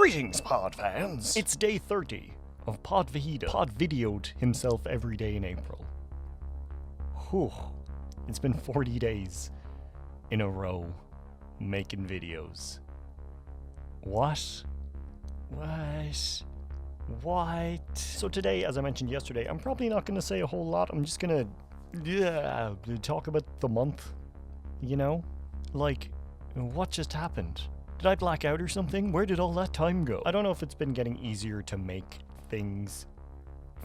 Greetings, Pod fans! It's day 30 of Pod Fajita. Pod videoed himself every day in April. Whew. It's been 40 days in a row making videos. What? So today, as I mentioned yesterday, I'm probably not going to say a whole lot. I'm just going to talk about the month, you know? Like, what just happened? Did I black out or something? Where did all that time go? I don't know if it's been getting easier to make things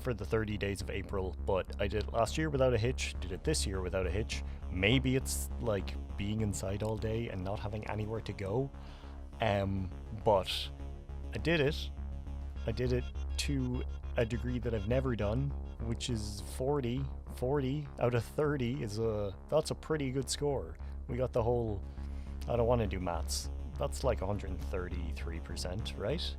for the 30 days of April, but I did it last year without a hitch, did it this year without a hitch. Maybe it's like being inside all day and not having anywhere to go. But I did it. I did it to a degree that I've never done, which is 40. 40 out of 30 that's a pretty good score. We got the whole, I don't want to do maths. That's like 133%, right?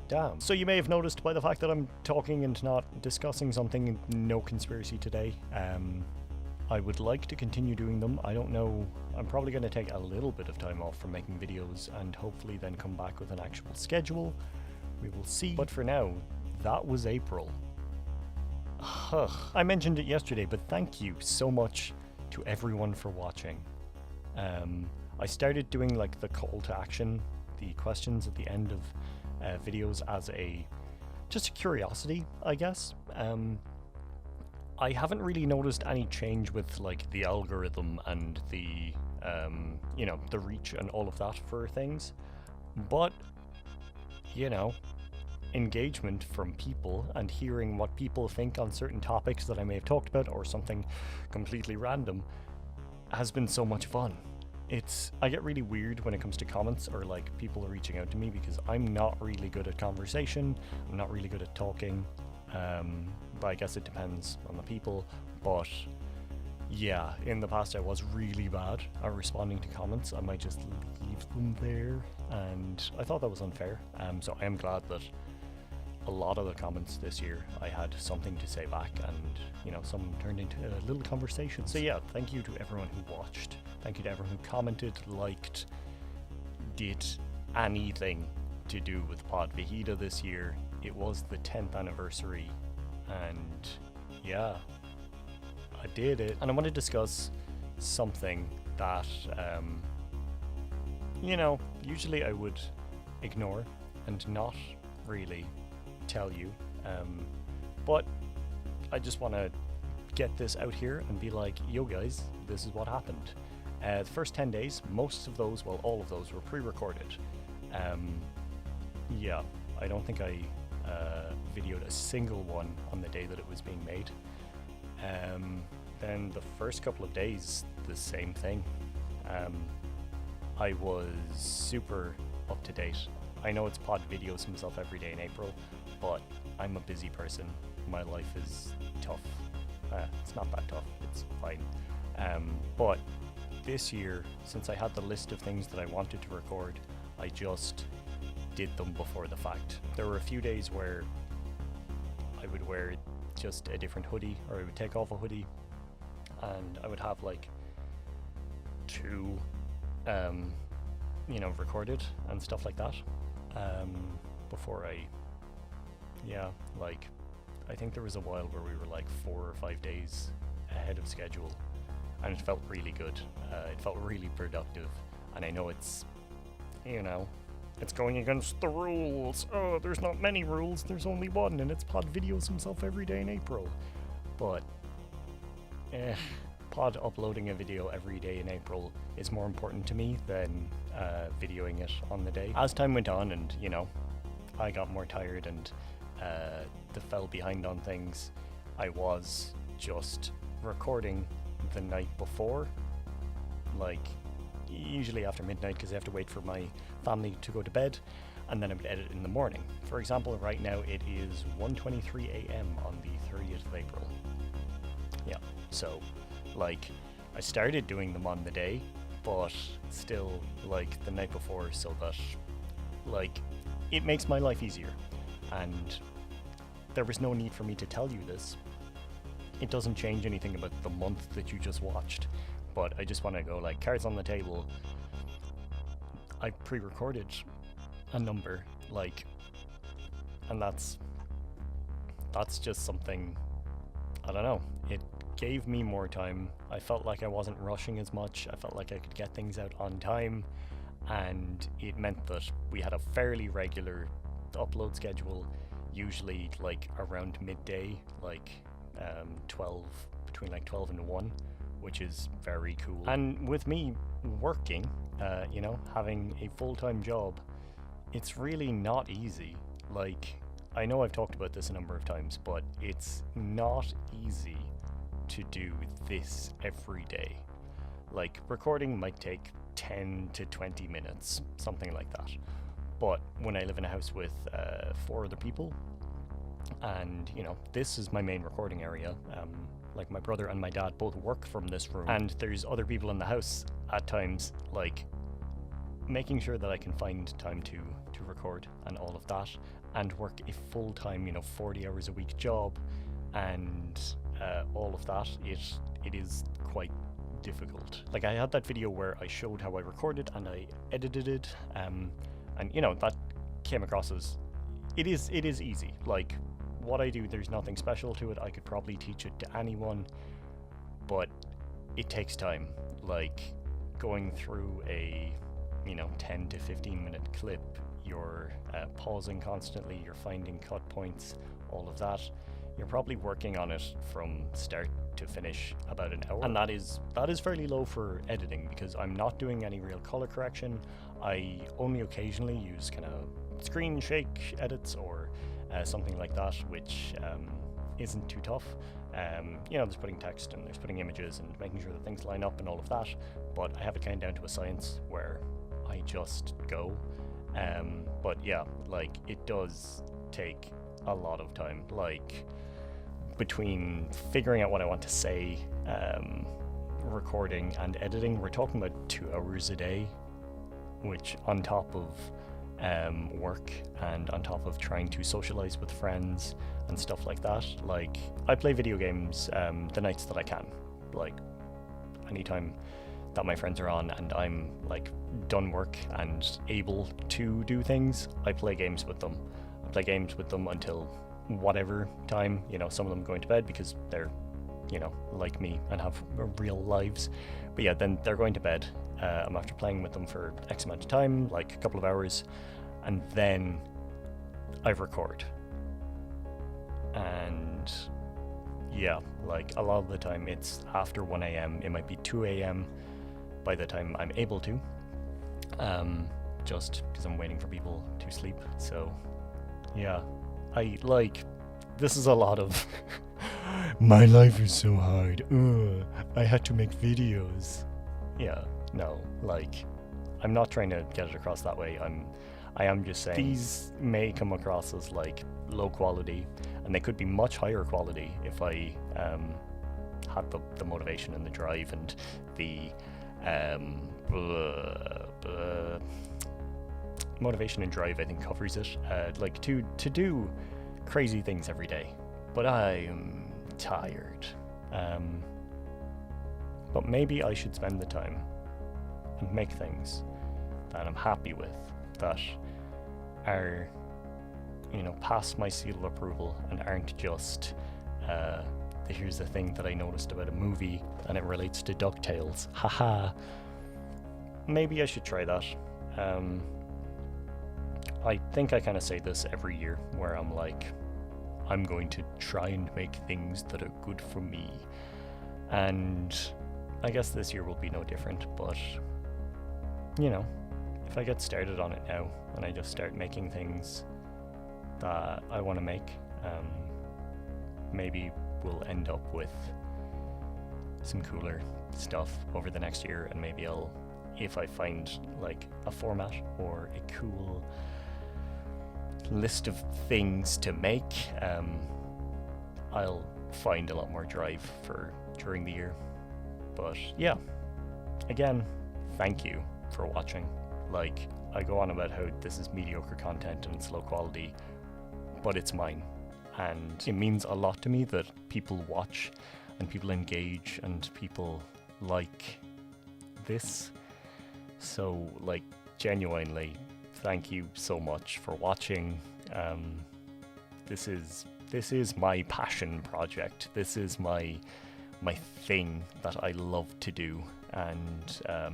Damn. So you may have noticed by the fact that I'm talking and not discussing something, no conspiracy today. I would like to continue doing them. I don't know. I'm probably going to take a little bit of time off from making videos and hopefully then come back with an actual schedule. We will see. But for now, that was April. I mentioned it yesterday, but thank you so much to everyone for watching. I started doing like the call to action, the questions at the end of videos as just a curiosity, I guess. I haven't really noticed any change with like the algorithm and the the reach and all of that for things, but engagement from people and hearing what people think on certain topics that I may have talked about or something completely random has been so much fun. I get really weird when it comes to comments or like people are reaching out to me because I'm not really good at conversation. I'm not really good at talking. But I guess it depends on the people. But yeah, in the past I was really bad at responding to comments. I might just leave them there, and I thought that was unfair. So I am glad that a lot of the comments this year I had something to say back, and some turned into a little conversation. So yeah, thank you to everyone who watched. Thank you to everyone who commented, liked, did anything to do with Pod Fajita this year. It was the 10th anniversary, and yeah, I did it. And I want to discuss something that usually I would ignore and not really tell you, but I just want to get this out here and be like, yo guys, this is what happened. The first 10 days, all of those were pre-recorded. Yeah, I don't think I videoed a single one on the day that it was being made. Then the first couple of days, the same thing. I was super up to date. I know it's Pod videos himself every day in April, but I'm a busy person. My life is tough. It's not that tough, it's fine. But this year, since I had the list of things that I wanted to record, I just did them before the fact. There were a few days where I would wear just a different hoodie, or I would take off a hoodie, and I would have like two recorded and stuff like that, before I think there was a while where we were like 4 or 5 days ahead of schedule, and it felt really good. It felt really productive, and I know it's going against the rules. Oh, there's not many rules, there's only one, and it's Pod videos himself every day in April. But Pod uploading a video every day in April is more important to me than videoing it on the day. As time went on and I got more tired and fell behind on things, I was just recording the night before, like usually after midnight, because I have to wait for my family to go to bed, and then I would edit in the morning. For example, right now it is 1:23 a.m. on the 30th of April. Yeah, so like I started doing them on the day, but still like the night before, so that like it makes my life easier. And there was no need for me to tell you this. It doesn't change anything about the month that you just watched, but I just want to go like cards on the table. I pre-recorded a number, like, and that's just something, I don't know, it gave me more time. I felt like I wasn't rushing as much. I felt like I could get things out on time, and it meant that we had a fairly regular upload schedule, usually like around midday, like 12, between like 12 and 1, which is very cool. And with me working, you know, having a full-time job, it's really not easy. Like, I know I've talked about this a number of times, but it's not easy to do this every day. Like, recording might take 10 to 20 minutes, something like that. But when I live in a house with 4 other people, and, you know, this is my main recording area, like my brother and my dad both work from this room, and there's other people in the house at times, like, making sure that I can find time to record and all of that, and work a full-time, you know, 40 hours a week job, and all of that, it is quite difficult. Like, I had that video where I showed how I recorded and I edited it, and, you know, that came across as, it is easy. Like, what I do, there's nothing special to it. I could probably teach it to anyone, but it takes time. Like, going through a, you know, 10 to 15 minute clip, you're pausing constantly, you're finding cut points, all of that. You're probably working on it from start to finish about an hour, and that is fairly low for editing, because I'm not doing any real color correction. I only occasionally use kind of screen shake edits or something like that, which isn't too tough. You know, there's putting text and there's putting images and making sure that things line up and all of that, but I have it kind of down to a science where I just go. But yeah, like, it does take a lot of time, like, between figuring out what I want to say, recording and editing, we're talking about 2 hours a day, which on top of work and on top of trying to socialize with friends and stuff like that. Like, I play video games the nights that I can, like, anytime that my friends are on and I'm, like, done work and able to do things, I play games with them. I play games with them until whatever time, you know, some of them going to bed because they're, you know, like me and have real lives. But yeah, then they're going to bed. I'm after playing with them for X amount of time, like a couple of hours, and then I record. And yeah, like, a lot of the time it's after 1 a.m. It might be 2 a.m. by the time I'm able to, just because I'm waiting for people to sleep. So yeah, this is a lot of my life is so hard, I had to make videos. Yeah, no, like, I'm not trying to get it across that way. I am just saying these may come across as, like, low quality, and they could be much higher quality if I had the motivation and the drive and the motivation and drive, I think, covers it, like, to do crazy things every day. But I am tired. But maybe I should spend the time and make things that I'm happy with, that are, you know, past my seal of approval and aren't just here's the thing that I noticed about a movie and it relates to DuckTales, haha. Maybe I should try that. I think I kind of say this every year, where I'm like, I'm going to try and make things that are good for me, and I guess this year will be no different. But, you know, if I get started on it now and I just start making things that I want to make, maybe we'll end up with some cooler stuff over the next year, and maybe I'll, if I find, like, a format or a cool list of things to make, I'll find a lot more drive for during the year. But yeah, again, thank you for watching. Like, I go on about how this is mediocre content and it's low quality, but it's mine, and it means a lot to me that people watch and people engage and people like this. So, like, genuinely, thank you so much for watching. This is my passion project. This is my thing that I love to do, and the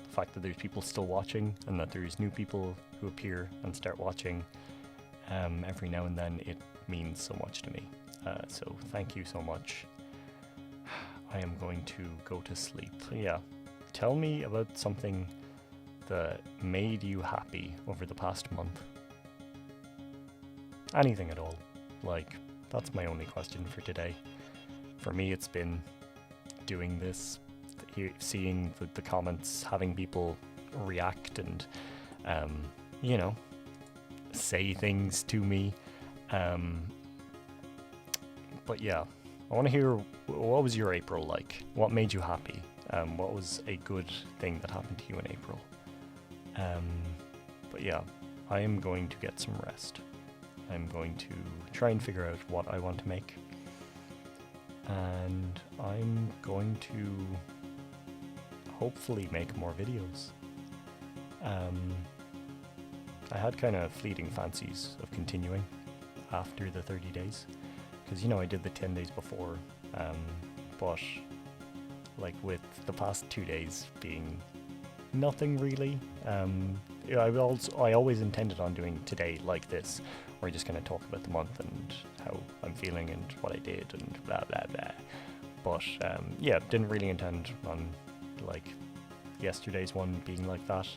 fact that there's people still watching and that there's new people who appear and start watching every now and then, it means so much to me. So thank you so much. I am going to go to sleep. Yeah, tell me about something that made you happy over the past month. Anything at all. Like, that's my only question for today. For me, it's been doing this, seeing the comments, having people react and, you know, say things to me. But yeah, I want to hear, what was your April like? What made you happy? What was a good thing that happened to you in April? But yeah, I am going to get some rest. I'm going to try and figure out what I want to make. And I'm going to hopefully make more videos. I had kind of fleeting fancies of continuing after the 30 days. Because, you know, I did the 10 days before, but like with the past 2 days being nothing really, I always intended on doing today like this, where I just kind of talk about the month and how I'm feeling and what I did and blah blah blah. But yeah, didn't really intend on like yesterday's one being like that.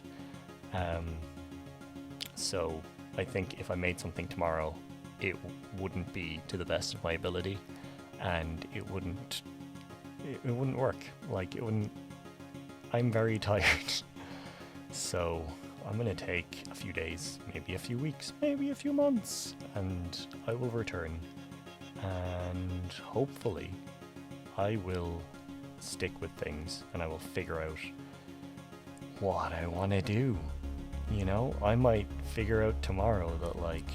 So I think if I made something tomorrow, it wouldn't be to the best of my ability, and it wouldn't work. Like, it wouldn't. I'm very tired. So I'm gonna take a few days, maybe a few weeks, maybe a few months, and I will return. And hopefully I will stick with things and I will figure out what I want to do. You know, I might figure out tomorrow that like,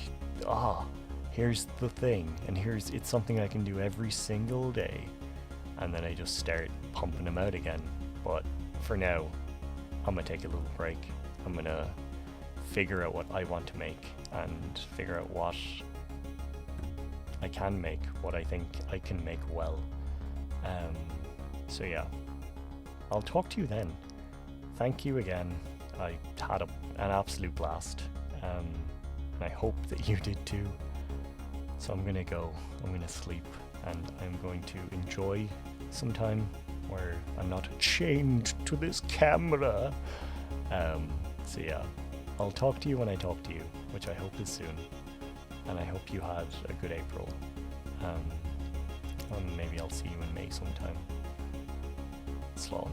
here's the thing, and it's something I can do every single day, and then I just start pumping them out again. But for now, I'm gonna take a little break. I'm gonna figure out what I want to make and figure out what I can make, what I think I can make well. So yeah, I'll talk to you then. Thank you again. I had an absolute blast, and I hope that you did too. So I'm gonna go, I'm gonna sleep, and I'm going to enjoy some time where I'm not chained to this camera. So yeah, I'll talk to you when I talk to you, which I hope is soon. And I hope you had a good April. And maybe I'll see you in May sometime. Slán.